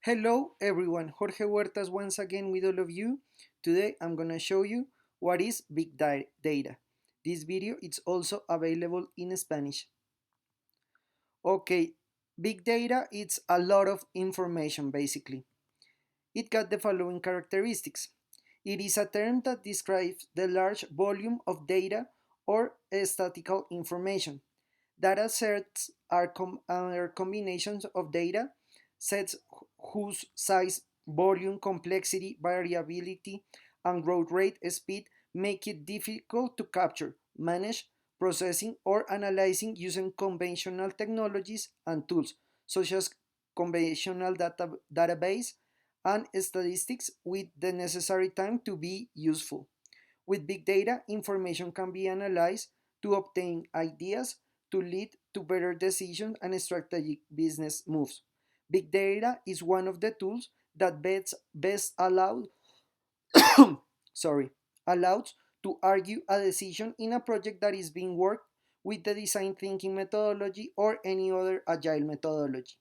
Hello everyone, Jorge Huertas once again with all of you. Today I'm gonna show you what is big data. This video is also available in Spanish. Okay, big data it's a lot of information basically. It got the following characteristics. It is a term that describes the large volume of data or statistical information. Data sets are combinations of data sets whose size, volume, complexity, variability, and growth rate speed make it difficult to capture, manage, processing, or analyzing using conventional technologies and tools such as conventional database and statistics with the necessary time to be useful. With big data, information can be analyzed to obtain ideas to lead to better decisions and strategic business moves. Big data is one of the tools that best allows sorry allows to argue a decision in a project that is being worked with the design thinking methodology or any other agile methodology.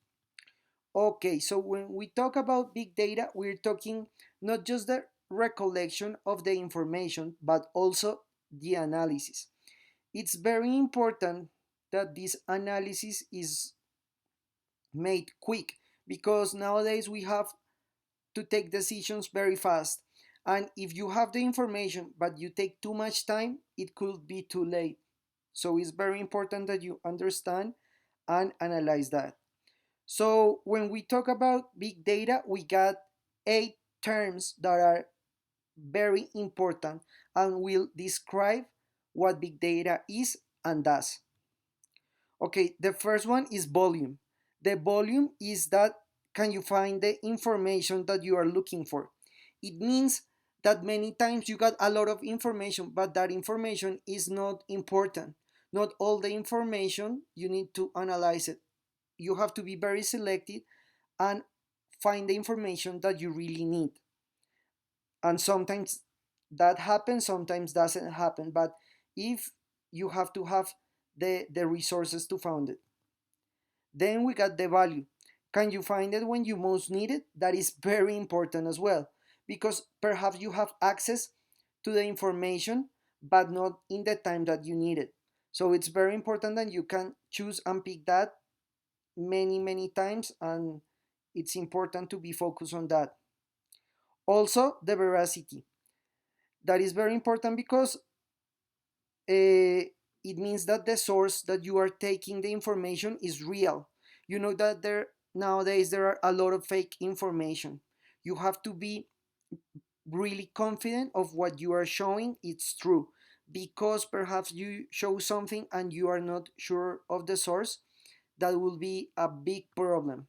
Okay, so when we talk about big data, we're talking not just the recollection of the information, but also the analysis. It's very important that this analysis is made quick because nowadays we have to take decisions very fast. And if you have the information but you take too much time, it could be too late. So it's very important that you understand and analyze that. So when we talk about big data, we got 8 terms that are very important and will describe what big data is and does. Okay, the first one is volume. The volume is that can you find the information that you are looking for. It means that many times you got a lot of information, but that information is not important. Not all the information you need to analyze it. You have to be very selective and find the information that you really need. And sometimes that happens, sometimes doesn't happen. But if you have to have the resources to find it. Then we got the value. Can you find it when you most need it? That is very important as well. Because perhaps you have access to the information, but not in the time that you need it. So it's very important that you can choose and pick that many times, and it's important to be focused on that. Also the veracity, that is very important because it means that the source that you are taking the information is real. You know that there nowadays there are a lot of fake information. You have to be really confident of what you are showing it's true, because perhaps you show something and you are not sure of the source. That will be a big problem.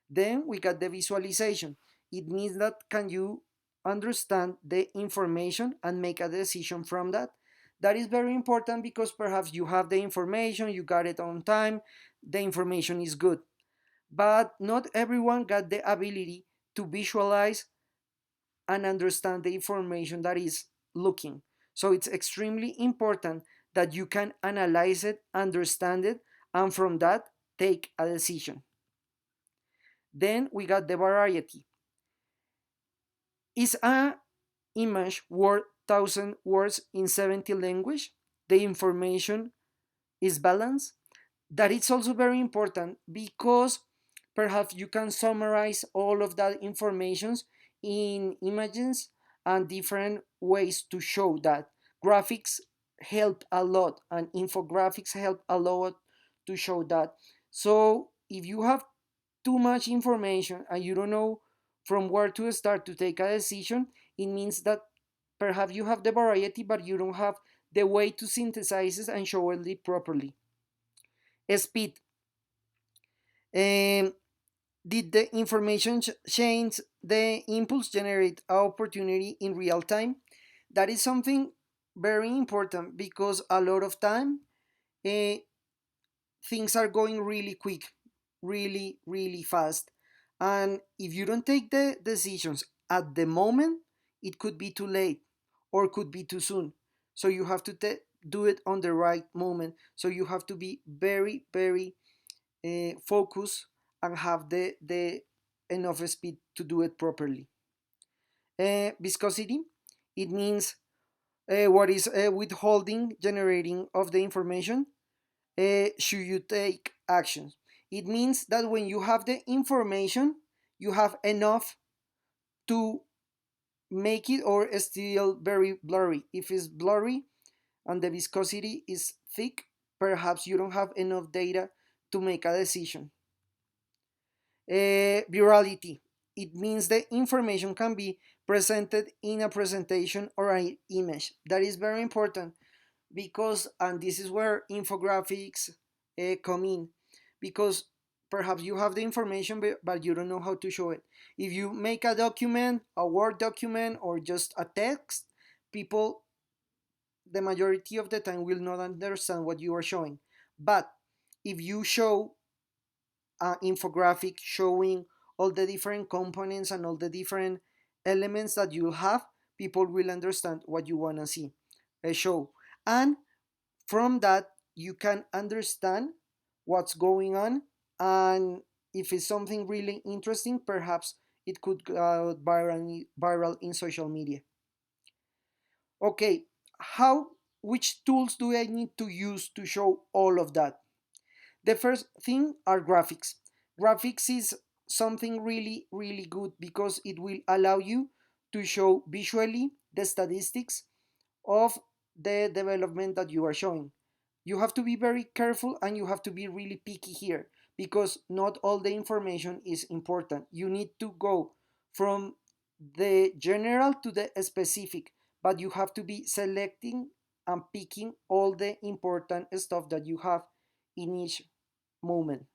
Then we got the visualization. It means that can you understand the information and make a decision from that. That is very important because perhaps you have the information, you got it on time, the information is good. But not everyone got the ability to visualize and understand the information that is looking. So it's extremely important that you can analyze it, understand it, and from that take a decision. Then we got the variety. Is a image worth 1,000 words in 70 language? The information is balanced. That is also very important because perhaps you can summarize all of that information in images and different ways to show that. Graphics help a lot and infographics help a lot to show that. So if you have too much information and you don't know from where to start to take a decision, it means that perhaps you have the variety, but you don't have the way to synthesize it and show it properly. Speed. Um, did the information change the impulse generate opportunity in real time? That is something very important because a lot of time uh, things are going really quick, really fast. And if you don't take the decisions at the moment, it could be too late or could be too soon. So you have to do it on the right moment. So you have to be very focused and have the enough speed to do it properly. Viscosity, it means what is withholding generating of the information. Should you take actions? It means that when you have the information, you have enough to make it, or still very blurry. If it's blurry and the viscosity is thick, perhaps you don't have enough data to make a decision. Virality, it means the information can be presented in a presentation or an image. That is very important because, and this is where infographics come in, because perhaps you have the information but you don't know how to show it. If you make a document, a Word document, or just a text, people, the majority of the time, will not understand what you are showing. But if you show an infographic showing all the different components and all the different elements that you have, people will understand what you want to see a show. And from that, you can understand what's going on, and if it's something really interesting, perhaps it could go viral in social media. Okay, how which tools do I need to use to show all of that? The first thing are graphics. Graphics is something really good because it will allow you to show visually the statistics of the development that you are showing. You have to be very careful and you have to be really picky here because not all the information is important. You need to go from the general to the specific, but you have to be selecting and picking all the important stuff that you have in each moment.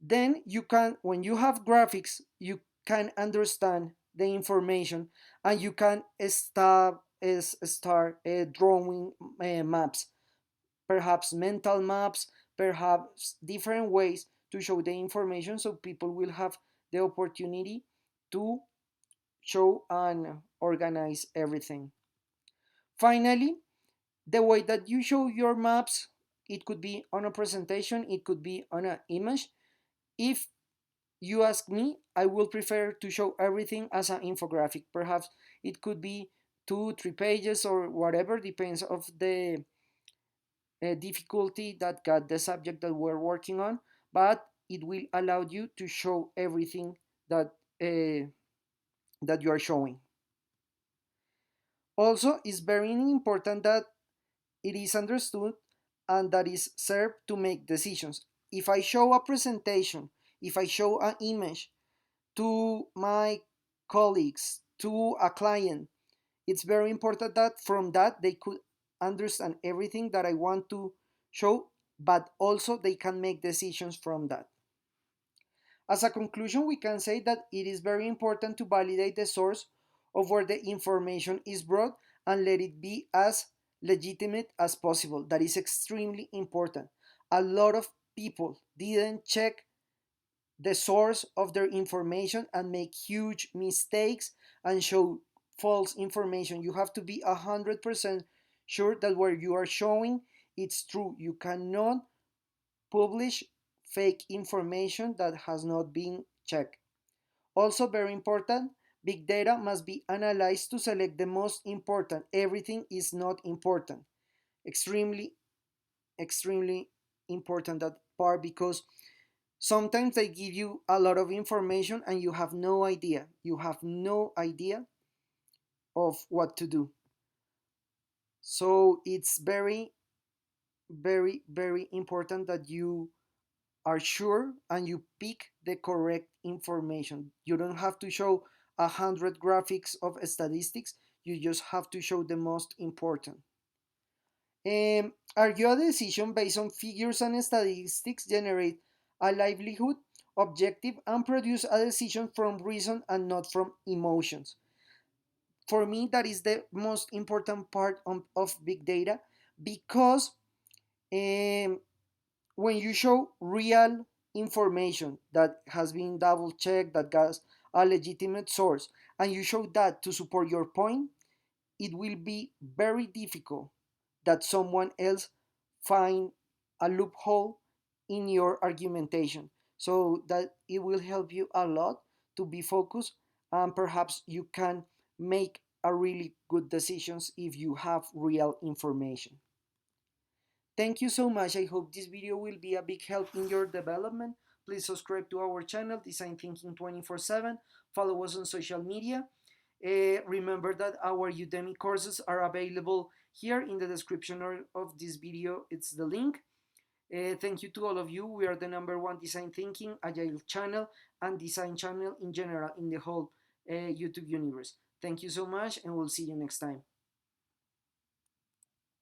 Then you can, when you have graphics, you can understand the information and you can start drawing maps, perhaps mental maps, perhaps different ways to show the information so people will have the opportunity to show and organize everything. Finally, the way that you show your maps, it could be on a presentation, it could be on an image. If you ask me, I will prefer to show everything as an infographic. Perhaps it could be 2 3 pages or whatever, depends of the difficulty that got the subject that we're working on, but it will allow you to show everything that that you are showing. Also, it's very important that it is understood and that is served to make decisions. If I show a presentation, if I show an image to my colleagues, to a client, it's very important that from that they could understand everything that I want to show, but also they can make decisions from that. As a conclusion, we can say that it is very important to validate the source of where the information is brought and let it be as legitimate as possible. That is extremely important. A lot of people didn't check the source of their information and make huge mistakes and show false information. You have to be 100% sure that what you are showing it's true. You cannot publish fake information that has not been checked. Also very important, big data must be analyzed to select the most important. Everything is not important. Extremely, extremely important that part because sometimes they give you a lot of information and you have no idea. You have no idea of what to do. So it's very important that you are sure and you pick the correct information. You don't have to show 100 graphics of statistics. You just have to show the most important. Argue a decision based on figures and statistics generate a livelihood, objective, and produce a decision from reason and not from emotions. For me, that is the most important part of big data because um, when you show real information that has been double checked, that has a legitimate source, and you show that to support your point, it will be very difficult that someone else find a loophole in your argumentation. so that it will help you a lot to be focused, and perhaps you can make a really good decisions if you have real information. Thank you so much. I hope this video will be a big help in your development. Please subscribe to our channel, Design Thinking 24/7. Follow us on social media. Remember that our Udemy courses are available here in the description of this video. It's the link. Thank you to all of you. We are the #1 design thinking, agile channel, and design channel in general in the whole YouTube universe. Thank you so much, and we'll see you next time.